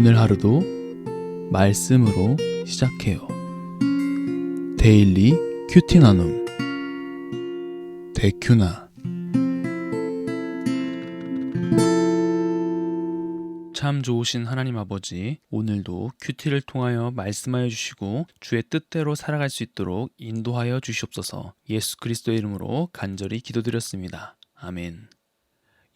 오늘 하루도 말씀으로 시작해요. 데일리 큐티 나눔 데큐나. 참 좋으신 하나님 아버지, 오늘도 큐티를 통하여 말씀하여 주시고 주의 뜻대로 살아갈 수 있도록 인도하여 주시옵소서. 예수 그리스도의 이름으로 간절히 기도드렸습니다. 아멘.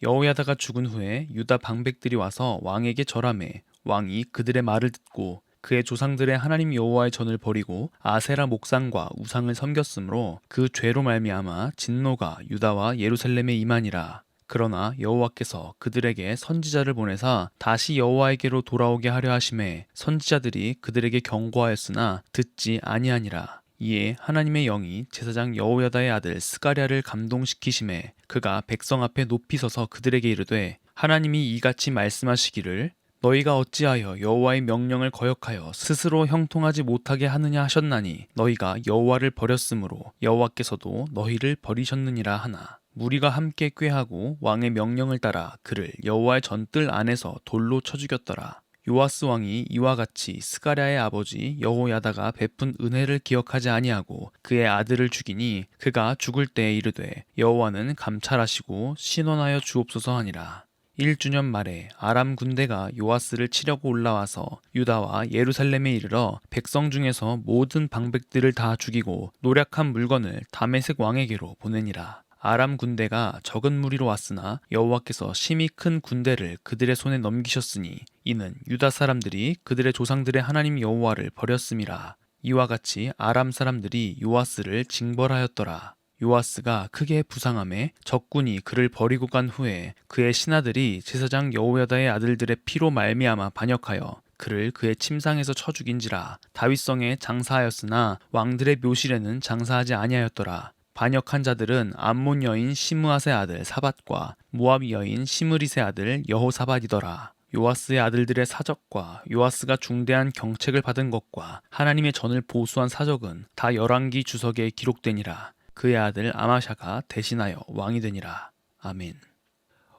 여호야다가 죽은 후에 유다 방백들이 와서 왕에게 절하매 왕이 그들의 말을 듣고 그의 조상들의 하나님 여호와의 전을 버리고 아세라 목상과 우상을 섬겼으므로 그 죄로 말미암아 진노가 유다와 예루살렘에 임하니라. 그러나 여호와께서 그들에게 선지자를 보내사 다시 여호와에게로 돌아오게 하려 하심에 선지자들이 그들에게 경고하였으나 듣지 아니하니라. 이에 하나님의 영이 제사장 여호야다의 아들 스가랴를 감동시키심에 그가 백성 앞에 높이 서서 그들에게 이르되, 하나님이 이같이 말씀하시기를 너희가 어찌하여 여호와의 명령을 거역하여 스스로 형통하지 못하게 하느냐 하셨나니 너희가 여호와를 버렸으므로 여호와께서도 너희를 버리셨느니라 하나. 무리가 함께 꾀하고 왕의 명령을 따라 그를 여호와의 전뜰 안에서 돌로 쳐 죽였더라. 요아스 왕이 이와 같이 스가랴의 아버지 여호야다가 베푼 은혜를 기억하지 아니하고 그의 아들을 죽이니 그가 죽을 때에 이르되 여호와는 감찰하시고 신원하여 주옵소서 하니라. 1주년 말에 아람 군대가 요아스를 치려고 올라와서 유다와 예루살렘에 이르러 백성 중에서 모든 방백들을 다 죽이고 노략한 물건을 다메섹 왕에게로 보내니라. 아람 군대가 적은 무리로 왔으나 여호와께서 심히 큰 군대를 그들의 손에 넘기셨으니 이는 유다 사람들이 그들의 조상들의 하나님 여호와를 버렸음이라. 이와 같이 아람 사람들이 요아스를 징벌하였더라. 요아스가 크게 부상함에 적군이 그를 버리고 간 후에 그의 신하들이 제사장 여호야다의 아들들의 피로 말미암아 반역하여 그를 그의 침상에서 쳐 죽인지라. 다윗성에 장사하였으나 왕들의 묘실에는 장사하지 아니하였더라. 반역한 자들은 암몬 여인 시므앗의 아들 사밧과 모압 여인 시므릿의 아들 여호사밧이더라. 요아스의 아들들의 사적과 요아스가 중대한 경책을 받은 것과 하나님의 전을 보수한 사적은 다 열왕기 주석에 기록되니라. 그의 아들 아마샤가 대신하여 왕이 되니라. 아멘.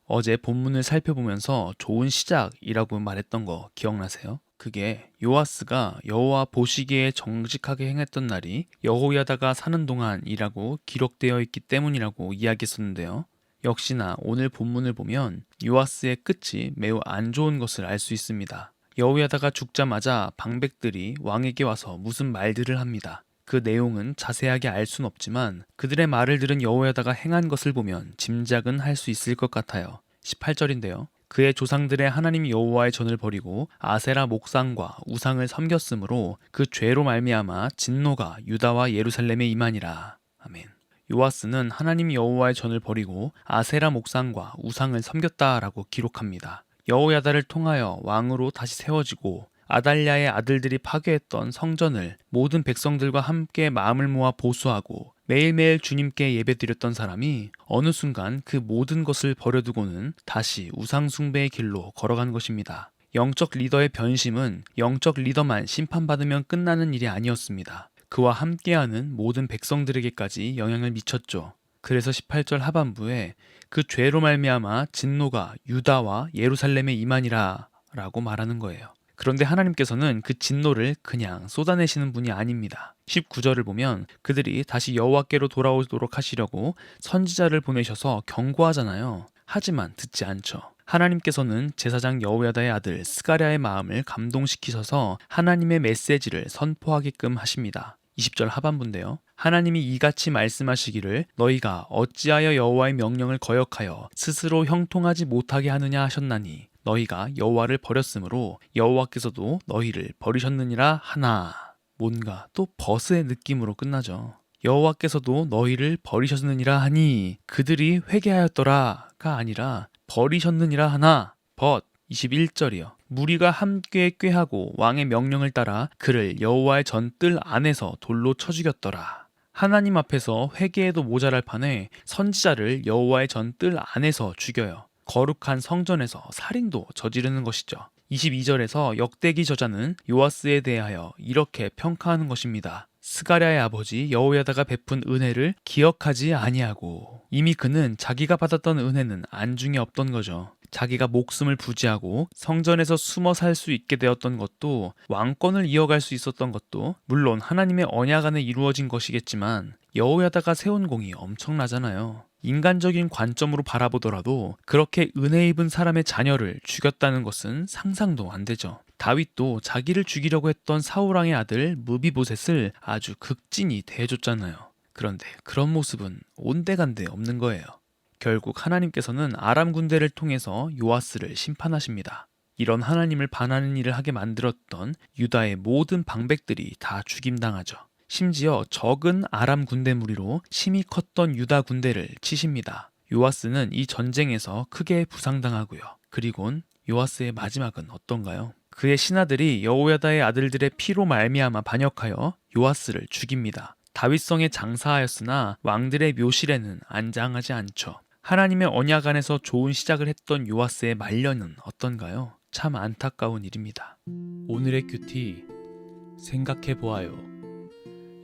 어제 본문을 살펴보면서 좋은 시작이라고 말했던 거 기억나세요? 그게 요아스가 여호와 보시기에 정직하게 행했던 날이 여호야다가 사는 동안이라고 기록되어 있기 때문이라고 이야기했었는데요. 역시나 오늘 본문을 보면 요아스의 끝이 매우 안 좋은 것을 알 수 있습니다. 여호야다가 죽자마자 방백들이 왕에게 와서 무슨 말들을 합니다. 그 내용은 자세하게 알 순 없지만 그들의 말을 들은 여호야다가 행한 것을 보면 짐작은 할 수 있을 것 같아요. 18절인데요. 그의 조상들의 하나님 여호와의 전을 버리고 아세라 목상과 우상을 섬겼으므로 그 죄로 말미암아 진노가 유다와 예루살렘에 임하니라. 아멘. 요아스는 하나님 여호와의 전을 버리고 아세라 목상과 우상을 섬겼다라고 기록합니다. 여호야다를 통하여 왕으로 다시 세워지고 아달랴의 아들들이 파괴했던 성전을 모든 백성들과 함께 마음을 모아 보수하고 매일매일 주님께 예배드렸던 사람이 어느 순간 그 모든 것을 버려두고는 다시 우상 숭배의 길로 걸어간 것입니다. 영적 리더의 변심은 영적 리더만 심판받으면 끝나는 일이 아니었습니다. 그와 함께하는 모든 백성들에게까지 영향을 미쳤죠. 그래서 18절 하반부에 그 죄로 말미암아 진노가 유다와 예루살렘에 임하니라 라고 말하는 거예요. 그런데 하나님께서는 그 진노를 그냥 쏟아내시는 분이 아닙니다. 19절을 보면 그들이 다시 여호와께로 돌아오도록 하시려고 선지자를 보내셔서 경고하잖아요. 하지만 듣지 않죠. 하나님께서는 제사장 여호야다의 아들 스가랴의 마음을 감동시키셔서 하나님의 메시지를 선포하게끔 하십니다. 20절 하반부인데요. 하나님이 이같이 말씀하시기를 너희가 어찌하여 여호와의 명령을 거역하여 스스로 형통하지 못하게 하느냐 하셨나니 너희가 여호와를 버렸으므로 여호와께서도 너희를 버리셨느니라 하나. 뭔가 또 버스의 느낌으로 끝나죠. 여호와께서도 너희를 버리셨느니라 하니 그들이 회개하였더라가 아니라 버리셨느니라 하나. 벗 21절이요. 무리가 함께 꾀하고 왕의 명령을 따라 그를 여호와의 전뜰 안에서 돌로 쳐 죽였더라. 하나님 앞에서 회개해도 모자랄 판에 선지자를 여호와의 전뜰 안에서 죽여요. 거룩한 성전에서 살인도 저지르는 것이죠. 22절에서 역대기 저자는 요아스에 대하여 이렇게 평가하는 것입니다. 스가랴의 아버지 여호야다가 베푼 은혜를 기억하지 아니하고. 이미 그는 자기가 받았던 은혜는 안중에 없던 거죠. 자기가 목숨을 부지하고 성전에서 숨어 살 수 있게 되었던 것도, 왕권을 이어갈 수 있었던 것도 물론 하나님의 언약 안에 이루어진 것이겠지만 여호야다가 세운 공이 엄청나잖아요. 인간적인 관점으로 바라보더라도 그렇게 은혜 입은 사람의 자녀를 죽였다는 것은 상상도 안 되죠. 다윗도 자기를 죽이려고 했던 사울왕의 아들 무비보셋을 아주 극진히 대해줬잖아요. 그런데 그런 모습은 온데간데 없는 거예요. 결국 하나님께서는 아람 군대를 통해서 요아스를 심판하십니다. 이런 하나님을 반하는 일을 하게 만들었던 유다의 모든 방백들이 다 죽임당하죠. 심지어 적은 아람 군대 무리로 심히 컸던 유다 군대를 치십니다. 요아스는 이 전쟁에서 크게 부상당하고요. 그리곤 요아스의 마지막은 어떤가요? 그의 신하들이 여호야다의 아들들의 피로 말미암아 반역하여 요아스를 죽입니다. 다윗성에 장사하였으나 왕들의 묘실에는 안장하지 않죠. 하나님의 언약 안에서 좋은 시작을 했던 요아스의 말년은 어떤가요? 참 안타까운 일입니다. 오늘의 큐티 생각해보아요.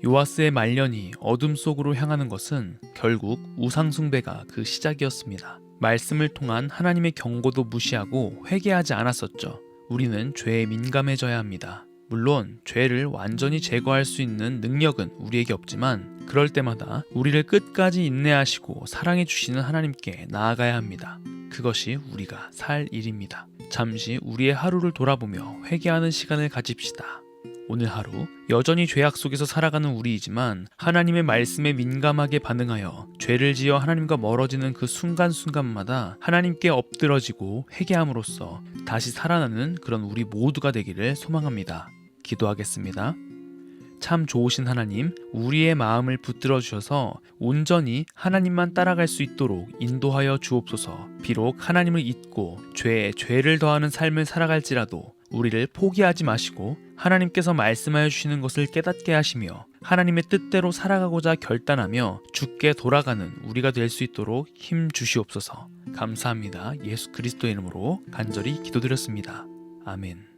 요아스의 말년이 어둠 속으로 향하는 것은 결국 우상숭배가 그 시작이었습니다. 말씀을 통한 하나님의 경고도 무시하고 회개하지 않았었죠. 우리는 죄에 민감해져야 합니다. 물론 죄를 완전히 제거할 수 있는 능력은 우리에게 없지만 그럴 때마다 우리를 끝까지 인내하시고 사랑해 주시는 하나님께 나아가야 합니다. 그것이 우리가 살 일입니다. 잠시 우리의 하루를 돌아보며 회개하는 시간을 가집시다. 오늘 하루 여전히 죄악 속에서 살아가는 우리이지만 하나님의 말씀에 민감하게 반응하여 죄를 지어 하나님과 멀어지는 그 순간순간마다 하나님께 엎드러지고 회개함으로써 다시 살아나는 그런 우리 모두가 되기를 소망합니다. 기도하겠습니다. 참 좋으신 하나님, 우리의 마음을 붙들어 주셔서 온전히 하나님만 따라갈 수 있도록 인도하여 주옵소서. 비록 하나님을 잊고 죄에 죄를 더하는 삶을 살아갈지라도 우리를 포기하지 마시고 하나님께서 말씀하여 주시는 것을 깨닫게 하시며 하나님의 뜻대로 살아가고자 결단하며 주께 돌아가는 우리가 될 수 있도록 힘 주시옵소서. 감사합니다. 예수 그리스도의 이름으로 간절히 기도드렸습니다. 아멘.